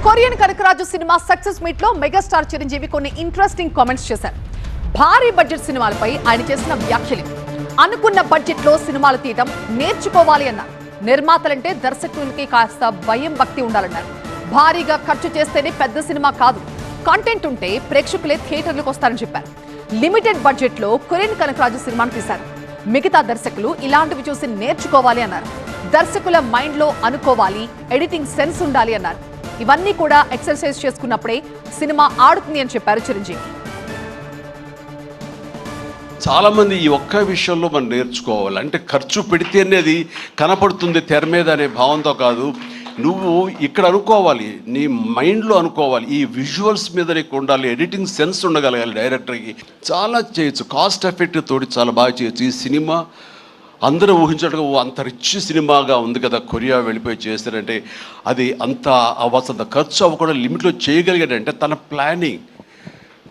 Korean Kanagaraj cinema success meet లో megastar Chiranjeevi కొన్ని interesting comments చేశారు. భారీ బడ్జెట్ సినిమాలపై ఆయన చేసిన వ్యాఖ్యలు. అనుకున్న బడ్జెట్ లో సినిమాలు తీయడం నేర్చుకోవాలి అన్నారు. నిర్మాతలంటే దర్శకునికి కాస్త భయం భక్తి ఉండాలన్నారు. భారీగా ఖర్చు చేస్తేనే పెద్ద సినిమా కాదు, కంటెంట్ ఉంటే ప్రేక్షకులే థియేటర్లకు వస్తారని చెప్పారు. లిమిటెడ్ బడ్జెట్ లో కొరియన్ కనకరాజు సినిమాను తీశారు. మిగతా దర్శకులు ఇలాంటివి చూసి నేర్చుకోవాలి అన్నారు. దర్శకుల మైండ్ లో అనుకోవాలి, ఎడిటింగ్ సెన్స్ ఉండాలి అన్నారు. ఇవన్నీ కూడా ఎక్సర్సైజ్ చేసుకున్నప్పుడే సినిమా ఆడుతుంది అని చెప్పారు చిరంజీవి. చాలా మంది ఈ ఒక్క విషయంలో మనం నేర్చుకోవాలి. అంటే ఖర్చు పెడితేనే అది కనపడుతుంది తెర మీద అనే భావంతో కాదు, నువ్వు ఇక్కడ అనుకోవాలి, నీ మైండ్లో అనుకోవాలి. ఈ విజువల్స్ మీద నీకు ఉండాలి, ఎడిటింగ్ సెన్స్ ఉండగలగాలి. డైరెక్టర్కి చాలా చేయొచ్చు, కాస్ట్ ఎఫెక్ట్ తోటి చాలా బాగా చేయొచ్చు. ఈ సినిమా అందరూ ఊహించడం అంత రిచ్ సినిమాగా ఉంది కదా, కొరియా వెళ్ళిపోయి చేస్తారంటే అది అంత అవ్వాల్సినంత ఖర్చు అవ్వకుండా లిమిట్లో చేయగలిగాడంటే తన ప్లానింగ్,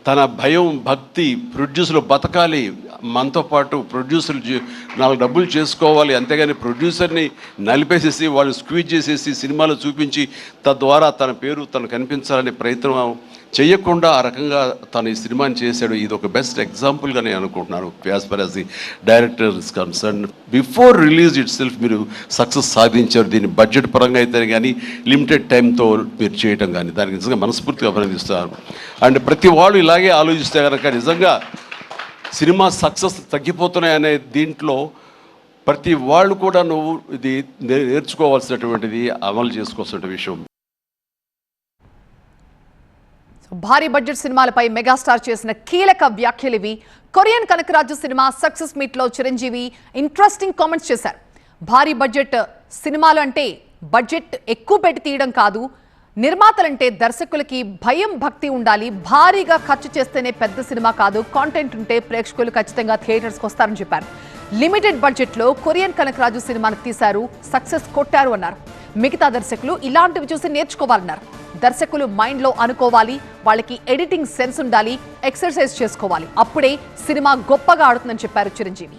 తన భయం భక్తి, ప్రొడ్యూసర్లు బతకాలి, మనతో పాటు ప్రొడ్యూసర్లు 4 డబ్బులు చేసుకోవాలి, అంతేగాని ప్రొడ్యూసర్ని నలిపేసేసి వాళ్ళు స్క్వీజ్ చేసేసి సినిమాలు చూపించి తద్వారా తన పేరు తను కనిపించాలనే ప్రయత్నం చేయకుండా ఆ రకంగా తను ఈ సినిమాని చేశాడు. ఇది ఒక బెస్ట్ ఎగ్జాంపుల్గా నేను అనుకుంటున్నాను. As for as the director is concern, before release it self మీరు సక్సెస్ సాధించారు. దీన్ని బడ్జెట్ పరంగా అయితే కానీ లిమిటెడ్ టైంతో మీరు చేయటం కానీ దానికి నిజంగా మనస్ఫూర్తిగా అభినందిస్తాను. అండ్ ప్రతి వాళ్ళు ఇలాగే ఆలోచిస్తే కనుక నిజంగా సినిమా సక్సెస్ తగ్గిపోతున్నాయనే దీంట్లో ప్రతి వాళ్ళు కూడా నువ్వు ఇది నేర్చుకోవాల్సినటువంటిది, అమలు చేసుకోవాల్సిన విషయం. భారీ బడ్జెట్ సినిమాలపై మెగాస్టార్ చేసిన కీలక వ్యాఖ్యలు ఇవి. కొరియన్ కనకరాజు సినిమా సక్సెస్ మీట్ లో చిరంజీవి ఇంట్రెస్టింగ్ కామెంట్స్ చేశారు. భారీ బడ్జెట్ సినిమాలు అంటే బడ్జెట్ ఎక్కువ పెట్టి తీయడం కాదు, నిర్మాతలంటే దర్శకులకి భయం భక్తి ఉండాలి, భారీగా ఖర్చు చేస్తేనే పెద్ద సినిమా కాదు, కాంటెంట్ ఉంటే ప్రేక్షకులు ఖచ్చితంగా థియేటర్స్కి వస్తారని చెప్పారు. లిమిటెడ్ బడ్జెట్ లో కొరియన్ కనకరాజు సినిమాను తీశారు, సక్సెస్ కొట్టారు అన్నారు. మిగతా దర్శకులు ఇలాంటివి చూసి నేర్చుకోవాలన్నారు. దర్శకులు మైండ్లో అనుకోవాలి, వాళ్ళకి ఎడిటింగ్ సెన్స్ ఉండాలి, ఎక్సర్సైజ్ చేసుకోవాలి. అప్పుడే సినిమా గొప్పగా ఆడుతుందని చెప్పారు చిరంజీవి.